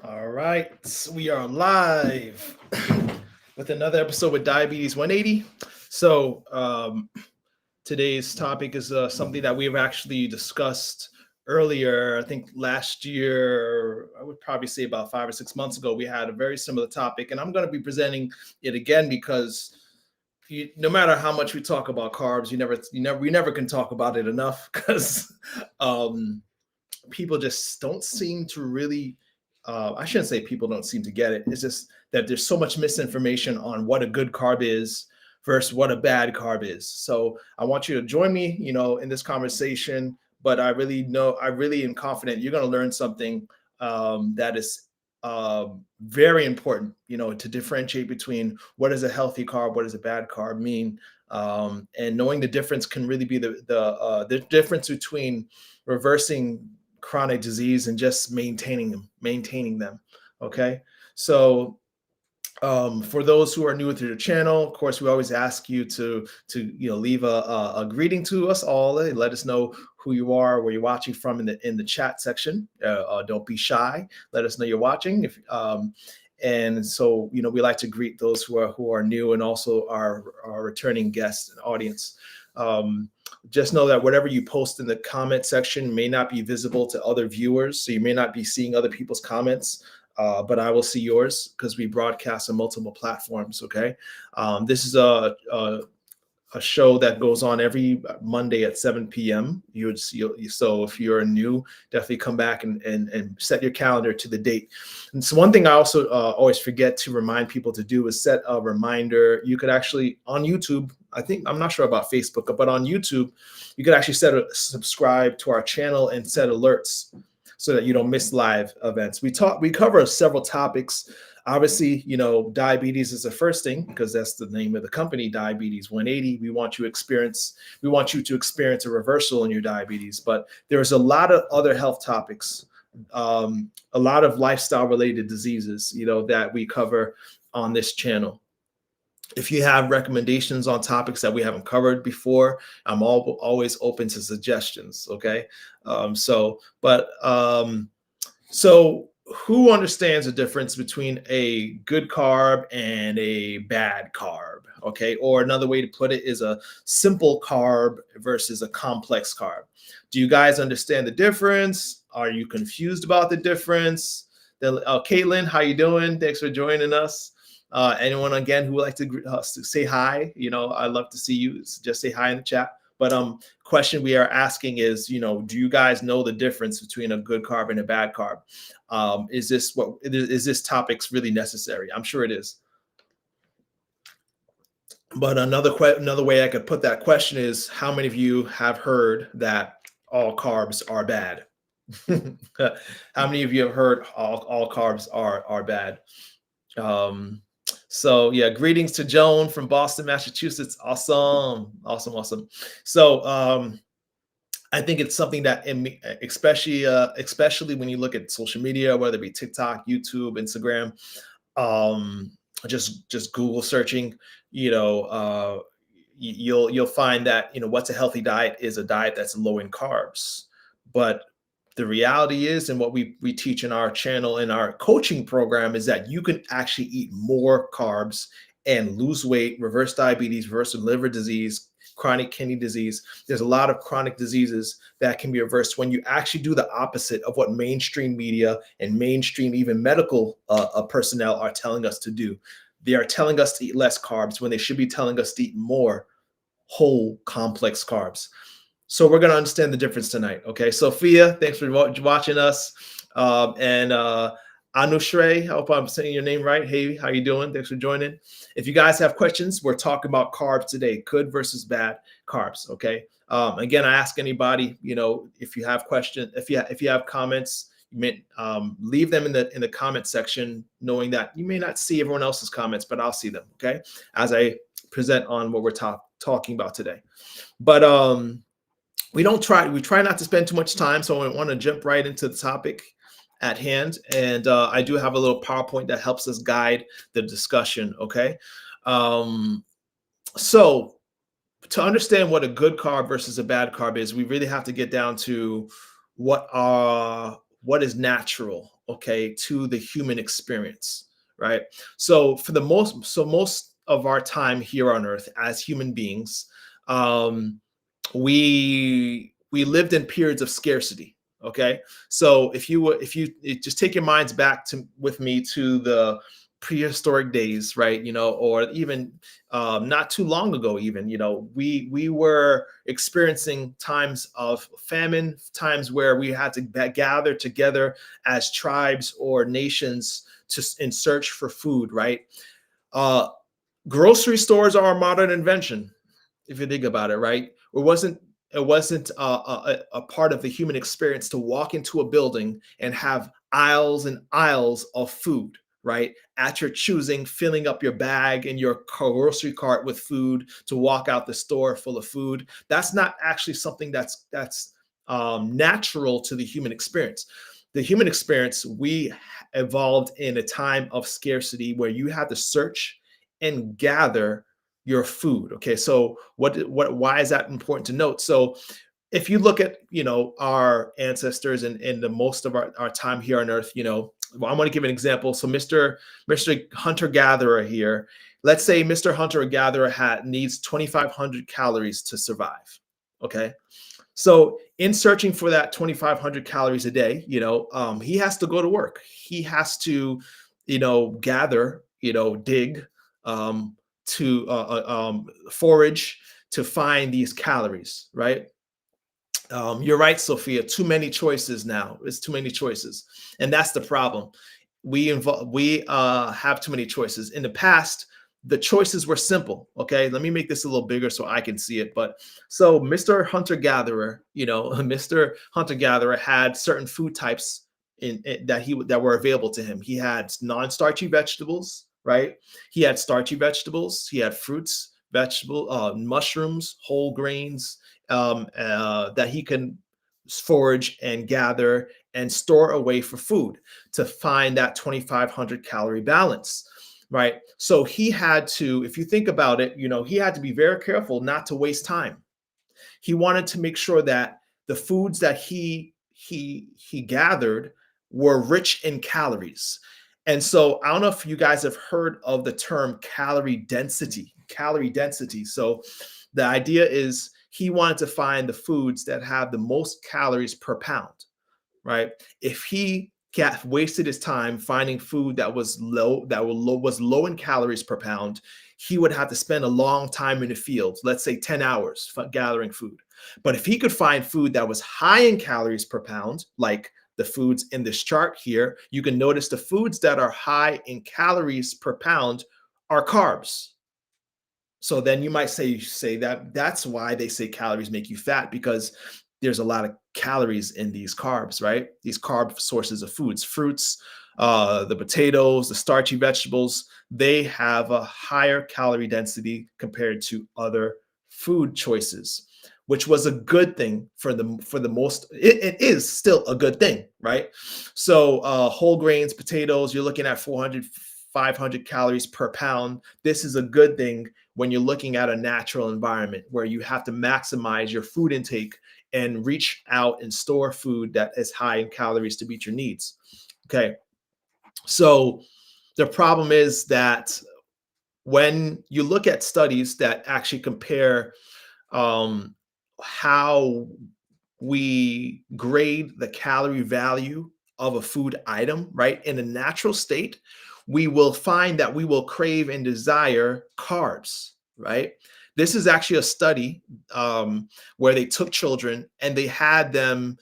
All right, we are live with another episode with Diabetes 180. So today's topic is something that we've actually discussed earlier. I think last year, I would probably say about 5 or 6 months ago, we had a very similar topic, and I'm going to be presenting it again because no matter how much we talk about carbs, we never can talk about it enough because um, people just don't seem to really I shouldn't say people don't seem to get it. It's just that there's so much misinformation on what a good carb is versus what a bad carb is. So I want you to join me, in this conversation. But I really am confident you're going to learn something that is very important, to differentiate between what is a healthy carb, what does a bad carb mean, and knowing the difference can really be the difference between reversing chronic disease and just maintaining them. Okay. So for those who are new to the channel, of course, we always ask you to leave a greeting to us all. Let us know who you are, where you're watching from in the chat section. Don't be shy. Let us know you're watching. And so we like to greet those who are new and also our returning guests and audience. Just know that whatever you post in the comment section may not be visible to other viewers, so you may not be seeing other people's comments. But I will see yours because we broadcast on multiple platforms. Okay, this is a show that goes on every Monday at 7 p.m. So if you're new, definitely come back and set your calendar to the date. And so one thing I also always forget to remind people to do is set a reminder. You could actually, on YouTube, I'm not sure about Facebook, but on YouTube, you could actually subscribe to our channel and set alerts so that you don't miss live events. We cover several topics. Obviously, diabetes is the first thing because that's the name of the company, Diabetes 180. We want you to experience a reversal in your diabetes, but there's a lot of other health topics, a lot of lifestyle related diseases, that we cover on this channel. If you have recommendations on topics that we haven't covered before, I'm always open to suggestions. Okay. So who understands the difference between a good carb and a bad carb? Okay. Or another way to put it is a simple carb versus a complex carb. Do you guys understand the difference? Are you confused about the difference? Then, Caitlin, how you doing? Thanks for joining us. Anyone again who would like to say hi? I'd love to see you. Just say hi in the chat. But question we are asking is, do you guys know the difference between a good carb and a bad carb? Is this topic's really necessary? I'm sure it is. But another way I could put that question is, how many of you have heard that all carbs are bad? How many of you have heard all carbs are bad? So yeah, greetings to Joan from Boston, Massachusetts. Awesome. So I think it's something that, especially when you look at social media, whether it be TikTok, YouTube, Instagram, just Google searching, you'll find that what's a healthy diet is a diet that's low in carbs. But the reality is, and what we teach in our channel, in our coaching program, is that you can actually eat more carbs and lose weight, reverse diabetes, reverse liver disease, chronic kidney disease. There's a lot of chronic diseases that can be reversed when you actually do the opposite of what mainstream media and mainstream even medical personnel are telling us to do. They are telling us to eat less carbs when they should be telling us to eat more whole complex carbs. So we're going to understand the difference tonight. Okay. Sophia, thanks for watching us. And Anushre, I hope I'm saying your name right. Hey, how you doing? Thanks for joining. If you guys have questions, we're talking about carbs today, good versus bad carbs. Okay. Again, I ask anybody, if you have questions, if you have comments, you may leave them in the comment section, knowing that you may not see everyone else's comments, but I'll see them. Okay. As I present on what we're talking about today. But we try not to spend too much time, so I want to jump right into the topic at hand. And I do have a little PowerPoint that helps us guide the discussion. Okay. So to understand what a good carb versus a bad carb is, we really have to get down to what what is natural, okay, to the human experience, right? So most of our time here on earth as human beings, um, we lived in periods of scarcity. Okay, so if you just take your minds back to with me to the prehistoric days, right? Or even not too long ago, even we were experiencing times of famine, times where we had to gather together as tribes or nations to in search for food, right? uh, Grocery stores are a modern invention, if you think about it, right? It wasn't a part of the human experience to walk into a building and have aisles and aisles of food, right? At your choosing, filling up your bag and your grocery cart with food to walk out the store full of food. That's not actually something that's natural to the human experience. The human experience, we evolved in a time of scarcity where you had to search and gather your food. Okay, so why is that important to note? So if you look at our ancestors and the most of our time here on earth, well, I'm going to give an example. So Mr. Hunter Gatherer here, let's say Mr. Hunter Gatherer needs 2,500 calories to survive. Okay, so in searching for that 2,500 calories a day, he has to go to work. He has to, gather, dig, to forage to find these calories, right? You're right, Sophia. Too many choices now. It's too many choices, and that's the problem. We have too many choices. In the past, the choices were simple. Okay, let me make this a little bigger so I can see it. But so, Mr. Hunter Gatherer, Mr. Hunter Gatherer had certain food types that were available to him. He had non-starchy vegetables, right? He had starchy vegetables. He had fruits, mushrooms, whole grains, that he can forage and gather and store away for food to find that 2,500 calorie balance, right? So he had to, if you think about it, he had to be very careful not to waste time. He wanted to make sure that the foods that he gathered were rich in calories. And so I don't know if you guys have heard of the term calorie density. Calorie density. So the idea is he wanted to find the foods that have the most calories per pound, right? If he wasted his time finding food that was low in calories per pound, he would have to spend a long time in the field, let's say 10 hours gathering food. But if he could find food that was high in calories per pound, like the foods in this chart here, you can notice the foods that are high in calories per pound are carbs. So then you might say that's why they say calories make you fat, because there's a lot of calories in these carbs, right? These carb sources of foods, fruits, the potatoes, the starchy vegetables, they have a higher calorie density compared to other food choices, which was a good thing for the most. It is still a good thing, right? So whole grains, potatoes, you're looking at 400, 500 calories per pound. This is a good thing when you're looking at a natural environment where you have to maximize your food intake and reach out and store food that is high in calories to meet your needs. Okay. So the problem is that when you look at studies that actually compare how we grade the calorie value of a food item, right? In a natural state, we will find that we will crave and desire carbs, right? This is actually a study where they took children and they had them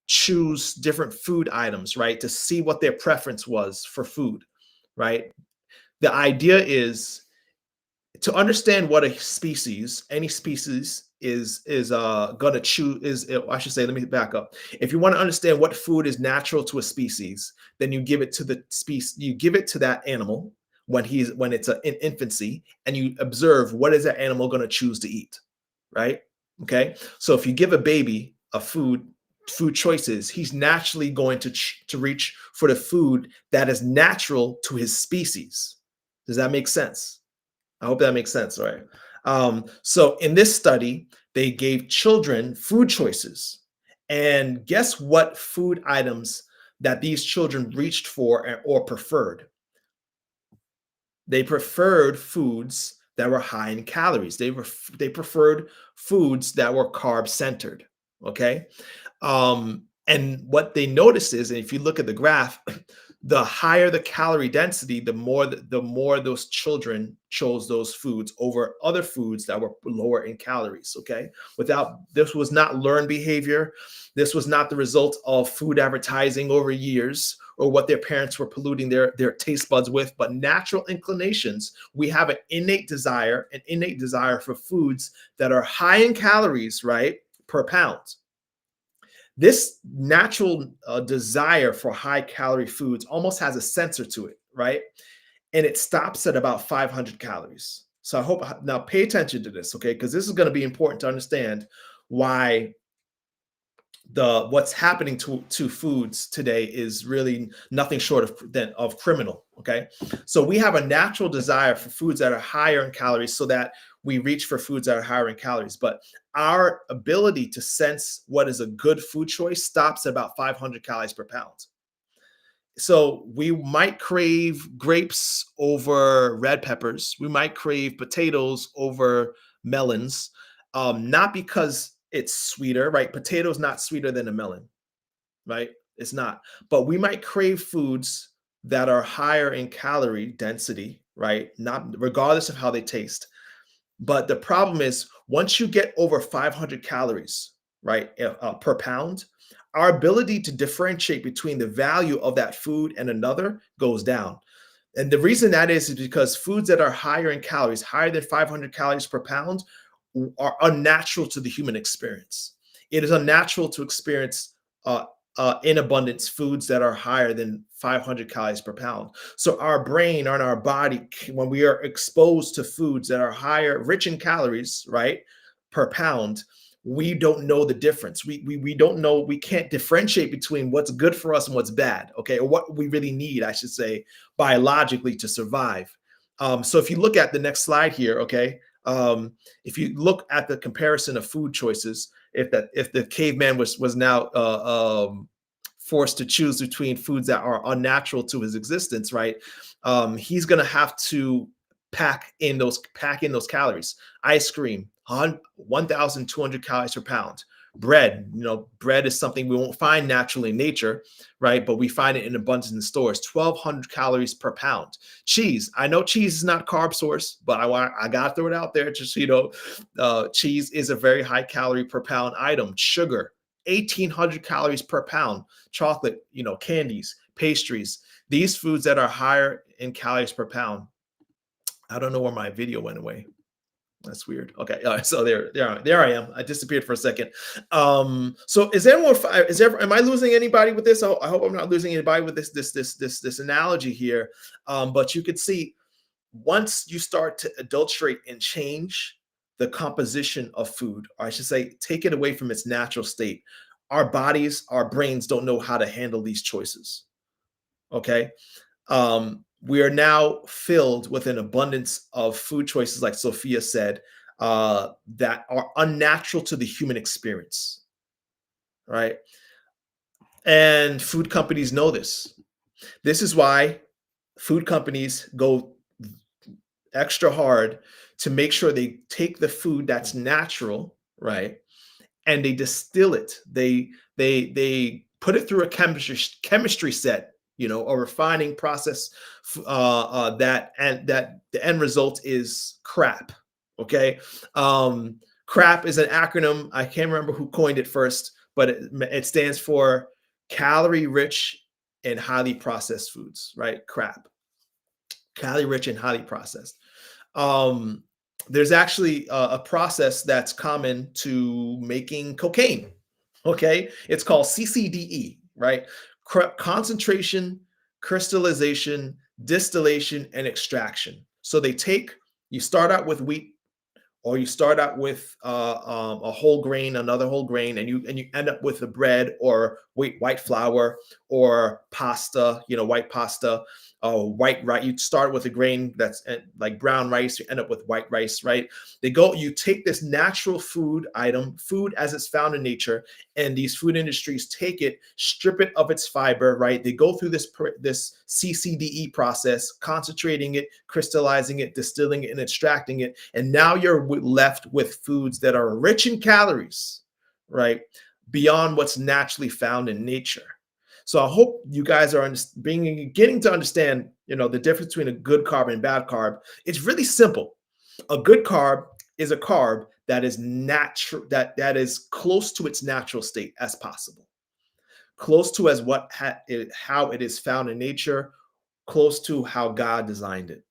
choose different food items, right? To see what their preference was for food, right? The idea is to understand what any species is gonna choose is I should say, let me back up. If you want to understand what food is natural to a species, then you give it to the species, you give it to that animal when it's in infancy, and you observe what is that animal going to choose to eat, right? Okay, so if you give a baby a food choices, he's naturally going to reach for the food that is natural to his species. Does that make sense? I hope that makes sense, right? So in this study, they gave children food choices, And guess what food items that these children reached for or preferred? They preferred foods that were high in calories. They preferred foods that were carb centered. Okay. And what they noticed is, and if you look at the graph, the higher the calorie density, the more those children chose those foods over other foods that were lower in calories. Okay, without this was not learned behavior. This was not the result of food advertising over years or what their parents were polluting their taste buds with, but natural inclinations. We have an innate desire for foods that are high in calories, right, per pound. This natural desire for high calorie foods almost has a sensor to it, right? And it stops at about 500 calories. So I hope now pay attention to this, okay? Because this is going to be important to understand why the what's happening to foods today is really nothing short of criminal. Okay, so we have a natural desire for foods that are higher in calories, so that we reach for foods that are higher in calories. But our ability to sense what is a good food choice stops at about 500 calories per pound. So we might crave grapes over red peppers. We might crave potatoes over melons, not because it's sweeter, right? Potato is not sweeter than a melon, right? It's not. But we might crave foods that are higher in calorie density, right? Not regardless of how they taste. But the problem is once you get over 500 calories, right, per pound, our ability to differentiate between the value of that food and another goes down. And the reason that is because foods that are higher in calories, higher than 500 calories per pound, are unnatural to the human experience. It is unnatural to experience in abundance foods that are higher than 500 calories per pound. So our brain and our body, when we are exposed to foods that are higher, rich in calories, right, per pound, we don't know the difference. We don't know, we can't differentiate between what's good for us and what's bad, okay, or what we really need, I should say, biologically to survive. So if you look at the next slide here, okay, if you look at the comparison of food choices, if the caveman was now forced to choose between foods that are unnatural to his existence, right? He's gonna have to pack in those calories. Ice cream, 1,200 calories per pound. Bread, bread is something we won't find naturally in nature, right? But we find it in abundance in stores. 1,200 calories per pound. Cheese, I know cheese is not carb source, but I gotta throw it out there. Just cheese is a very high calorie per pound item. Sugar, 1,800 calories per pound. Chocolate, candies, pastries. These foods that are higher in calories per pound. I don't know where my video went away. That's weird. Okay, all right, so there I am. I disappeared for a second. So am I losing anybody with this? I hope I'm not losing anybody with this analogy here. But you could see once you start to adulterate and change the composition of food, or I should say, take it away from its natural state, our bodies, our brains don't know how to handle these choices. Okay. We are now filled with an abundance of food choices, like Sophia said, that are unnatural to the human experience, right? And food companies know this. This is why food companies go extra hard to make sure they take the food that's natural, right, and they distill it. They put it through a chemistry set, a refining process, that the end result is crap. Okay, crap is an acronym. I can't remember who coined it first, but it stands for calorie rich and highly processed foods. Right, crap, calorie rich and highly processed. Um, there's actually a process that's common to making cocaine. Okay, it's called CCDE, right? Concentration, crystallization, distillation, and extraction. So you start out with wheat, or you start out with a whole grain, another whole grain, and you end up with a bread or white flour or pasta, white pasta. white rice. You start with a grain that's like brown rice, you end up with white rice, right? You take this natural food item, food as it's found in nature, and these food industries take it, strip it of its fiber, right? They go through this CCDE process, concentrating it, crystallizing it, distilling it, and extracting it, and now you're left with foods that are rich in calories, right? Beyond what's naturally found in nature. So I hope you guys are getting to understand, the difference between a good carb and bad carb. It's really simple. A good carb is a carb that is natural, that is close to its natural state as possible, close to as how it is found in nature, close to how God designed it.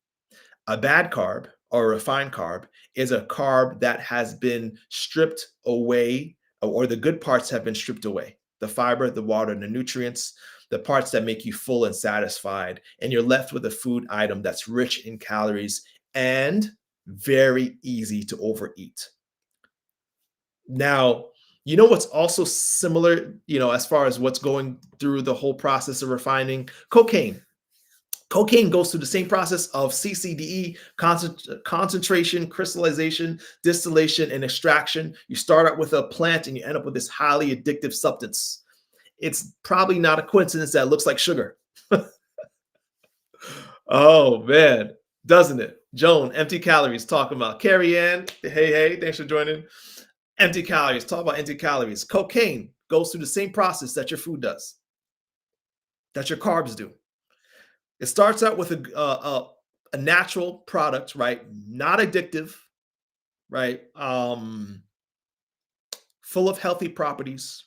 A bad carb or a refined carb is a carb that has been stripped away, or the good parts have been stripped away. The fiber, the water, the nutrients, the parts that make you full and satisfied. And you're left with a food item that's rich in calories and very easy to overeat. Now, what's also similar, as far as what's going through the whole process of refining? Cocaine. Cocaine goes through the same process of CCDE, concentration, crystallization, distillation, and extraction. You start out with a plant and you end up with this highly addictive substance. It's probably not a coincidence that it looks like sugar. Oh, man, doesn't it? Joan, empty calories, talking about. Carrie Ann, hey, thanks for joining. Empty calories, talk about empty calories. Cocaine goes through the same process that your food does, that your carbs do. It starts out with a natural product, right? Not addictive, right? Full of healthy properties.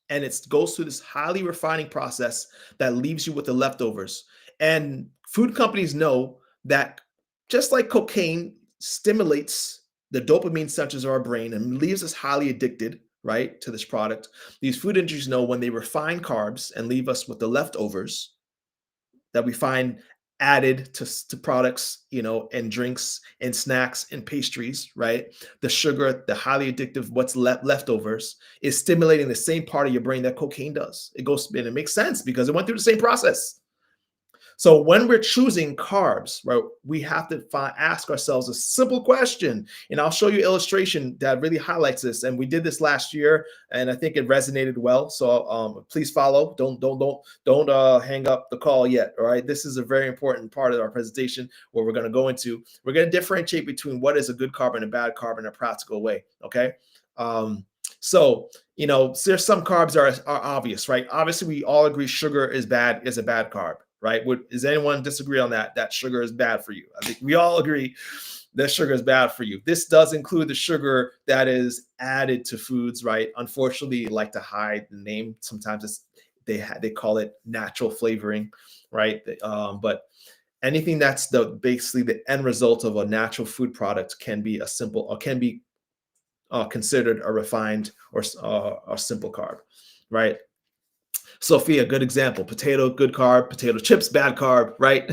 And it goes through this highly refining process that leaves you with the leftovers. And food companies know that just like cocaine stimulates the dopamine centers of our brain and leaves us highly addicted, right, to this product, these food industries know when they refine carbs and leave us with the leftovers that we find added to products, and drinks and snacks and pastries, right? The sugar, the highly addictive, what's leftovers is stimulating the same part of your brain that cocaine does. It goes, and it makes sense because it went through the same process. So when we're choosing carbs, right, we have to ask ourselves a simple question, and I'll show you an illustration that really highlights this. And we did this last year, and I think it resonated well. So please follow. Don't hang up the call yet. All right, this is a very important part of our presentation where we're going to go into. We're going to differentiate between what is a good carb and a bad carb in a practical way. Okay. So there's some carbs are obvious, right? Obviously, we all agree sugar is a bad carb, right? Does anyone disagree on that sugar is bad for you? I think we all agree that sugar is bad for you. This does include the sugar that is added to foods, right? Unfortunately, like to hide the name. Sometimes they call it natural flavoring, right? But anything that's basically the end result of a natural food product can be considered a refined or a simple carb, right? Sophia, good example. Potato, good carb. Potato chips, bad carb, right?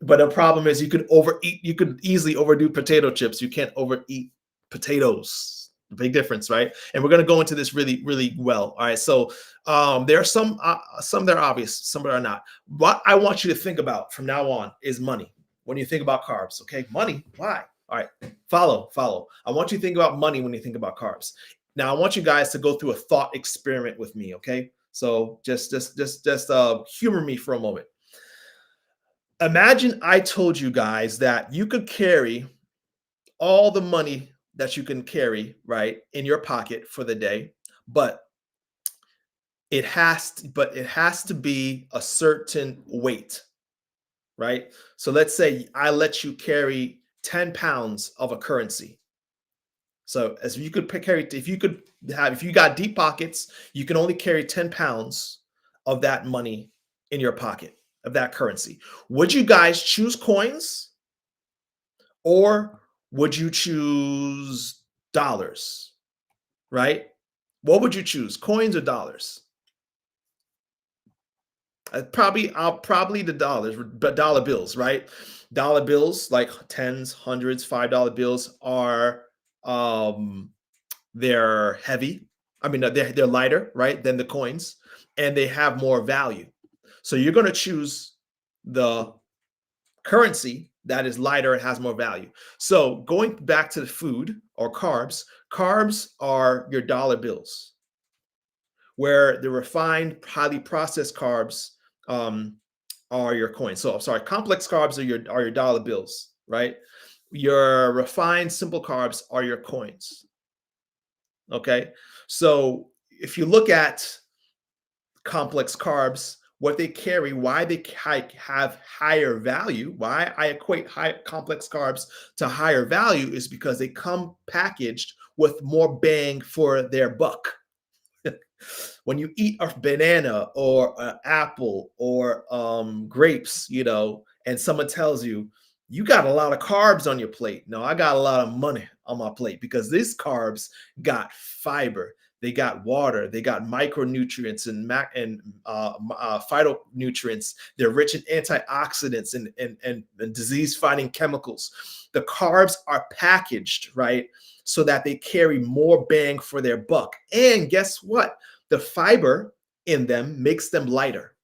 But the problem is you could overeat. You could easily overdo potato chips. You can't overeat potatoes. Big difference, right? And we're going to go into this really, really well. All right. So there are some that are obvious, some that are not. What I want you to think about from now on is money. When you think about carbs, okay? Money. Why? All right, follow. I want you to think about money when you think about carbs. Now, I want you guys to go through a thought experiment with me, okay? So just humor me for a moment. Imagine I told you guys that you could carry all the money that you can carry, right, in your pocket for the day, but it has to be a certain weight, right? So let's say I let you carry 10 pounds of a currency. So if you got deep pockets, you can only carry 10 pounds of that money in your pocket, of that currency. Would you guys choose coins or would you choose dollars, right? What would you choose, coins or dollars? Probably the dollars, but dollar bills, right? Dollar bills like tens, hundreds, $5 bills are they're heavy. I mean, they're lighter, right, than the coins, and they have more value. So you're going to choose the currency that is lighter and has more value. So going back to the food or carbs, carbs are your dollar bills, where the refined, highly processed carbs um, are your coins. So I'm sorry, complex carbs are your dollar bills, right? Your refined simple carbs are your coins. Okay. So if you look at complex carbs, what they carry, why they have higher value, why I equate high complex carbs to higher value is because they come packaged with more bang for their buck. When you eat a banana or an apple or grapes, and someone tells you, you got a lot of carbs on your plate. No, I got a lot of money on my plate because these carbs got fiber. They got water. They got micronutrients and phytonutrients. They're rich in antioxidants and disease-fighting chemicals. The carbs are packaged, right, so that they carry more bang for their buck. And guess what? The fiber in them makes them lighter.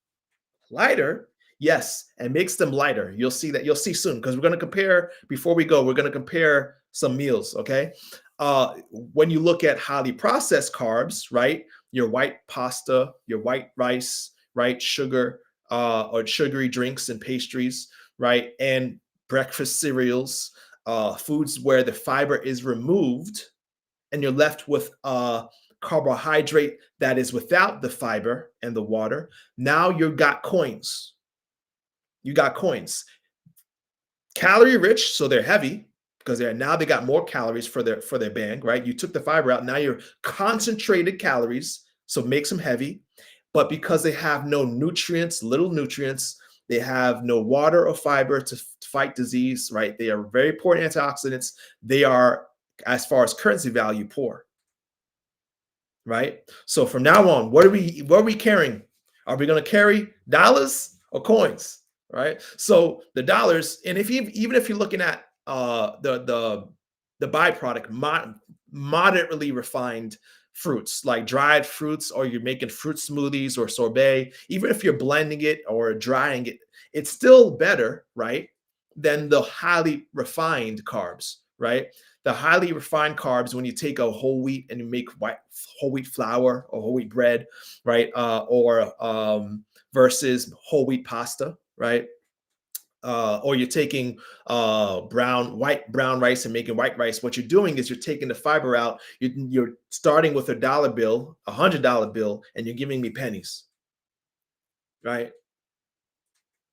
Lighter, yes, and makes them lighter. You'll see that. You'll see soon because we're going to compare. Before we go, we're going to compare some meals. Okay, when you look at highly processed carbs, right? Your white pasta, your white rice, right? Sugar or sugary drinks and pastries, right? And breakfast cereals, foods where the fiber is removed and you're left with carbohydrate that is without the fiber and the water. Now you've got coins. You got coins. Calorie rich, so they're heavy because they got more calories for their bang, right? You took the fiber out. Now you're concentrated calories, so it makes them heavy. But because they have no nutrients, little nutrients, they have no water or fiber to fight disease, right? They are very poor antioxidants. They are, as far as currency value, poor. Right? So from now on, what are we carrying? Are we going to carry dollars or coins? Right? So the dollars, and even if you're looking at the byproduct, moderately refined fruits like dried fruits, or you're making fruit smoothies or sorbet, even if you're blending it or drying it, it's still better, right, than the highly refined carbs, right? The highly refined carbs, when you take a whole wheat and you make whole wheat flour or whole wheat bread, right, or versus whole wheat pasta, right? Or you're taking brown rice and making white rice. What you're doing is you're taking the fiber out. You're starting with a dollar bill, $100 bill, and you're giving me pennies, right?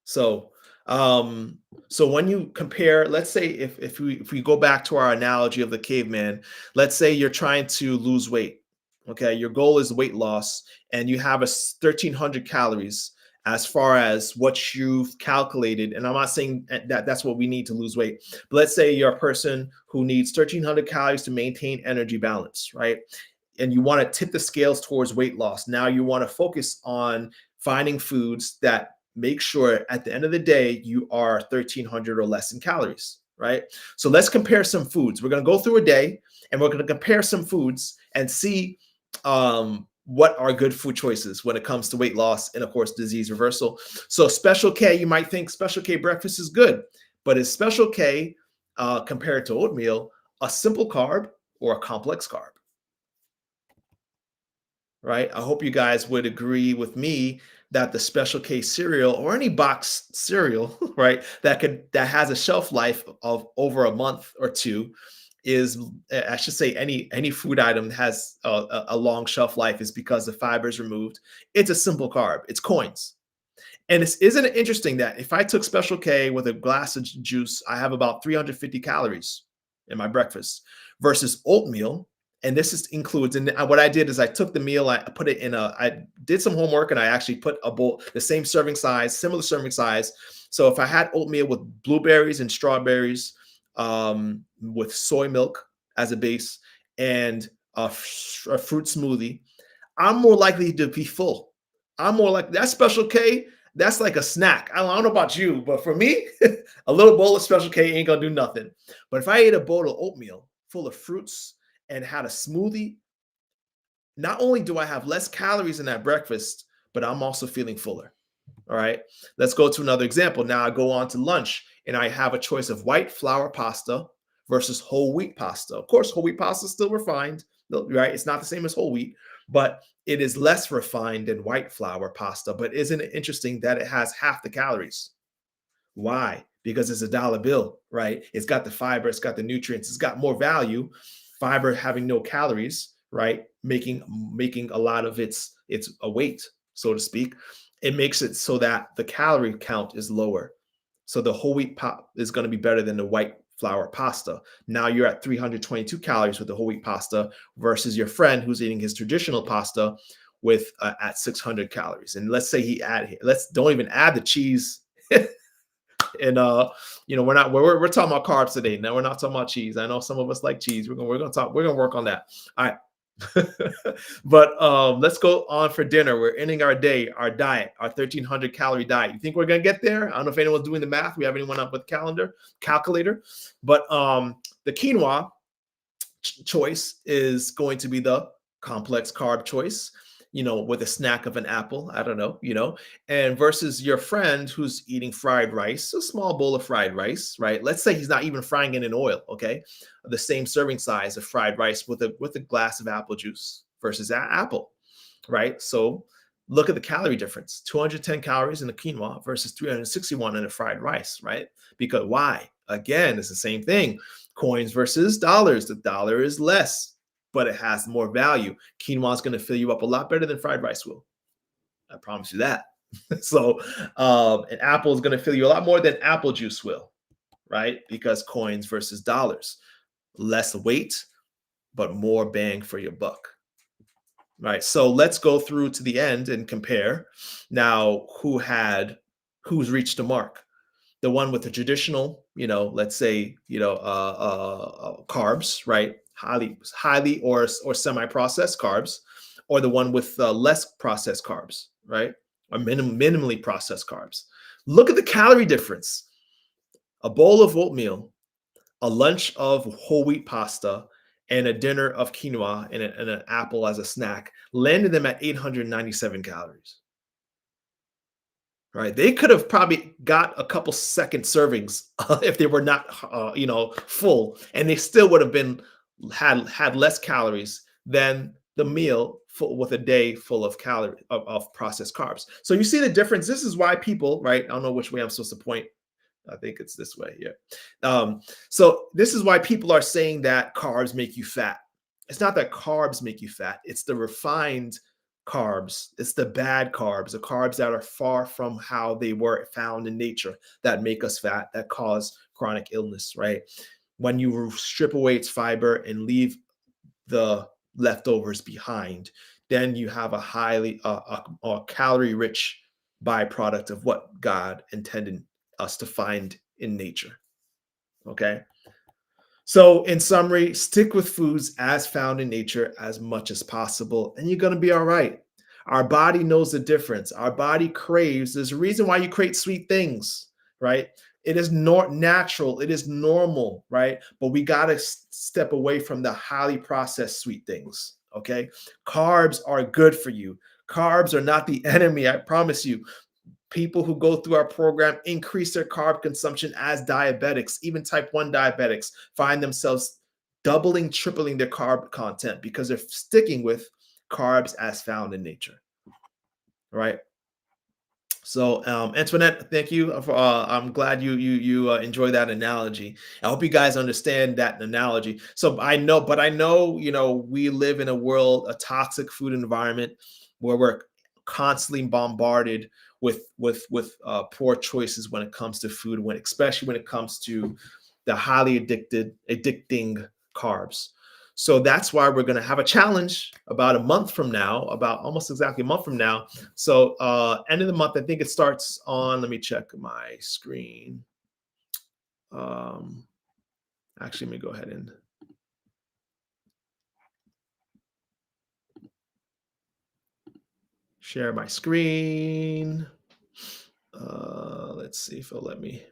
So, so when you compare, let's say if we go back to our analogy of the caveman, let's say you're trying to lose weight. Okay, your goal is weight loss, and you have 1,300 calories as far as what you've calculated. And I'm not saying that that's what we need to lose weight, but let's say you're a person who needs 1,300 calories to maintain energy balance, right? And you want to tip the scales towards weight loss. Now you want to focus on finding foods that make sure at the end of the day you are 1,300 or less in calories, right? So let's compare some foods. We're going to go through a day and we're going to compare some foods and see what are good food choices when it comes to weight loss and, of course, disease reversal. So Special K, you might think Special K breakfast is good, but is Special K compared to oatmeal a simple carb or a complex carb? Right? I hope you guys would agree with me that the Special K cereal or any box cereal, right, that has a shelf life of over a month or two is, I should say, any food item that has a long shelf life is because the fiber is removed. It's a simple carb. It's coins. And isn't it interesting that if I took Special K with a glass of juice, I have about 350 calories in my breakfast versus oatmeal. And this includes, and what I did is I took the meal, I put it I did some homework and I actually put a bowl, the same serving size, similar serving size. So if I had oatmeal with blueberries and strawberries, with soy milk as a base and a fruit smoothie, I'm more likely to be full. I'm more like that Special K. That's like a snack. I don't know about you, but for me, a little bowl of Special K ain't gonna do nothing. But if I ate a bowl of oatmeal full of fruits and had a smoothie, not only do I have less calories in that breakfast, but I'm also feeling fuller. All right. Let's go to another example. Now I go on to lunch and I have a choice of white flour pasta versus whole wheat pasta. Of course, whole wheat pasta is still refined, right? It's not the same as whole wheat, but it is less refined than white flour pasta. But isn't it interesting that it has half the calories? Why? Because it's a dollar bill, right? It's got the fiber, it's got the nutrients, it's got more value. Fiber having no calories, right? Making a lot of its a weight, so to speak. It makes it so that the calorie count is lower. So the whole wheat pop is going to be better than the white flour pasta. Now you're at 322 calories with the whole wheat pasta versus your friend who's eating his traditional pasta with at 600 calories. And let's say let's don't even add the cheese and we're talking about carbs today. Now we're not talking about cheese. I know some of us like cheese. We're gonna work on that. All right. But let's go on for dinner. We're ending our day, our diet, our 1,300 calorie diet. You think we're gonna get there? I don't know if anyone's doing the math. We have anyone up with calculator, but the quinoa choice is going to be the complex carb choice, with a snack of an apple. I don't know, and versus your friend who's eating fried rice, a small bowl of fried rice, right? Let's say he's not even frying it in oil, okay? The same serving size of fried rice with a glass of apple juice versus apple, right? So look at the calorie difference: 210 calories in the quinoa versus 361 in the fried rice, right? Because why? Again, it's the same thing. Coins versus dollars. The dollar is less, but it has more value. Quinoa is going to fill you up a lot better than fried rice will. I promise you that. So, an apple is going to fill you a lot more than apple juice will, right? Because coins versus dollars, less weight, but more bang for your buck. Right. So let's go through to the end and compare now who's reached the mark. The one with the traditional, let's say, carbs, right? Highly or semi-processed carbs, or the one with less processed carbs, right? Or minimally processed carbs. Look at the calorie difference. A bowl of oatmeal, a lunch of whole wheat pasta, and a dinner of quinoa and an apple as a snack landed them at 897 calories. Right? They could have probably got a couple second servings if they were not, full, and they still would have been had less calories than the meal full with a day full of calorie of processed carbs. So you see the difference. This is why people, right? I don't know which way I'm supposed to point. I think it's this way here. So this is why people are saying that carbs make you fat. It's not that carbs make you fat. It's the refined carbs. It's the bad carbs, the carbs that are far from how they were found in nature that make us fat, that cause chronic illness, right? When you strip away its fiber and leave the leftovers behind, then you have a highly a calorie rich byproduct of what God intended us to find in nature. Okay. So, in summary, stick with foods as found in nature as much as possible, and you're going to be all right. Our body knows the difference. Our body craves. There's a reason why you crave sweet things, right? It is natural. It is normal, right? But we got to step away from the highly processed sweet things. Okay. Carbs are good for you. Carbs are not the enemy. I promise you. People who go through our program increase their carb consumption as diabetics. Even type 1 diabetics find themselves doubling, tripling their carb content because they're sticking with carbs as found in nature. Right. So, Antoinette, thank you. I'm glad you enjoy that analogy. I hope you guys understand that analogy. So I know, we live in a toxic food environment where we're constantly bombarded with poor choices when it comes to food, especially when it comes to the highly addicting carbs. So that's why we're going to have a challenge about a month from now, about almost exactly a month from now. So end of the month, I think it starts on, let me check my screen. Um, Actually, let me go ahead and share my screen. Let's see if it'll let me.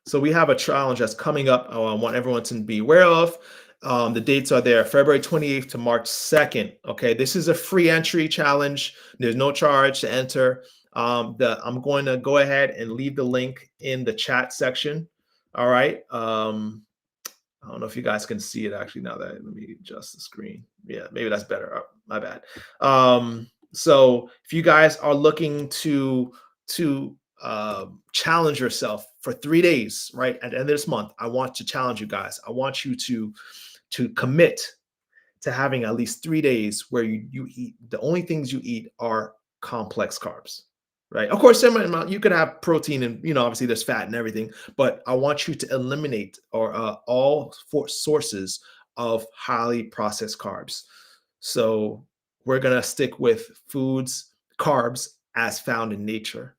So we have a challenge that's coming up. I want everyone to be aware of. The dates are there, February 28th to March 2nd. Okay, this is a free entry challenge. There's no charge to enter. I'm going to go ahead and leave the link in the chat section. All right. I don't know if you guys can see it actually now that let me adjust the screen. Yeah, maybe that's better. Oh, my bad. So if you guys are looking to challenge yourself for 3 days, right? At the end of this month, I want to challenge you guys. I want you to commit to having at least 3 days where you eat the only things you eat are complex carbs, right? Of course, similar amount you could have protein and obviously there's fat and everything, but I want you to eliminate or all sources of highly processed carbs. So we're gonna stick with foods, carbs as found in nature,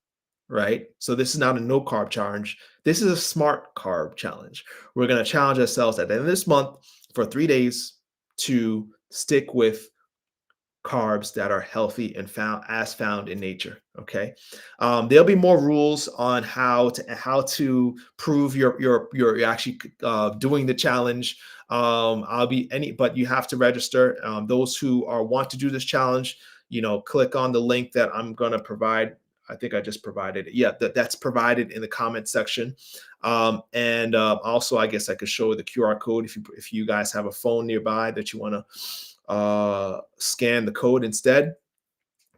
right? So this is not a no carb challenge. This is a smart carb challenge. We're gonna challenge ourselves at the end of this month for 3 days to stick with carbs that are healthy and found in nature. Okay, there'll be more rules on how to prove you're actually doing the challenge. But you have to register. Those who want to do this challenge, click on the link that I'm going to provide. I think I just provided it. Yeah, that's provided in the comment section. And also, I guess I could show the QR code if you guys have a phone nearby that you want to scan the code instead.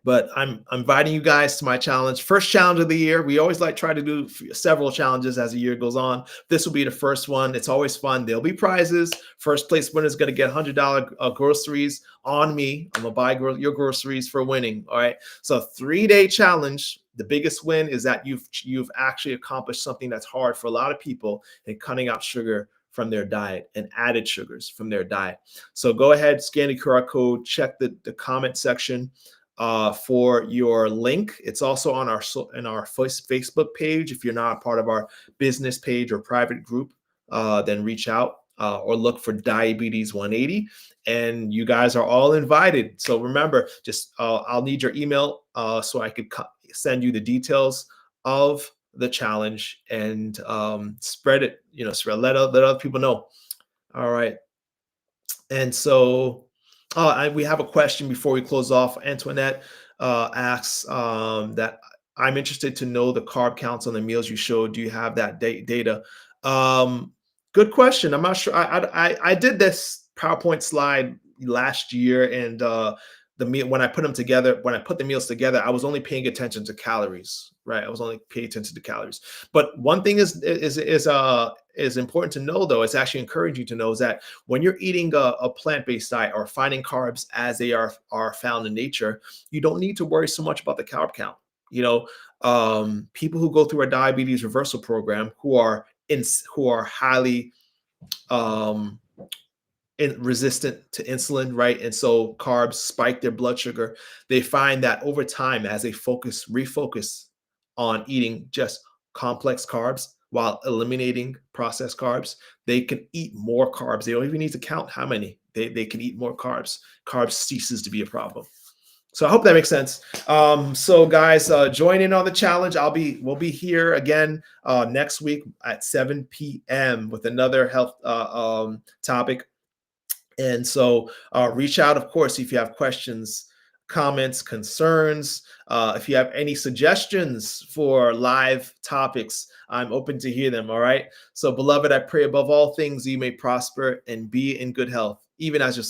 But I'm inviting you guys to my challenge, first challenge of the year. We always try to do several challenges as the year goes on. This will be the first one. It's always fun. There'll be prizes. First place winner is going to get $100 groceries on me. I'm gonna buy your groceries for winning. All right. So 3-day challenge. The biggest win is that you've actually accomplished something that's hard for a lot of people in cutting out sugar from their diet and added sugars from their diet. So go ahead, scan the QR code, check the comment section for your link. It's also on our Facebook page. If you're not a part of our business page or private group, then reach out or look for Diabetes 180. And you guys are all invited. So remember, just I'll need your email so I could send you the details of the challenge and spread it. Let other people know. All right. And so we have a question before we close off. Antoinette asks that I'm interested to know the carb counts on the meals you showed. Do you have that data? Good question. I'm not sure. I did this PowerPoint slide last year, and the meal when I put them together, when I put the meals together, I was only paying attention to calories, right? I was only paying attention to calories. But one thing is important to know, though, it's actually encouraging to know, is that when you're eating a plant-based diet or finding carbs as they are found in nature, you don't need to worry so much about the carb count. People who go through a diabetes reversal program who are highly resistant to insulin, right? And so carbs spike their blood sugar. They find that over time, as they refocus on eating just complex carbs while eliminating processed carbs, they can eat more carbs. They don't even need to count how many. They can eat more carbs. Carbs ceases to be a problem. So I hope that makes sense. So guys, join in on the challenge. We'll be here again next week at 7 p.m. with another health topic. And so reach out, of course, if you have questions, comments, concerns. If you have any suggestions for live topics, I'm open to hear them. All right. So, beloved, I pray above all things you may prosper and be in good health, even as your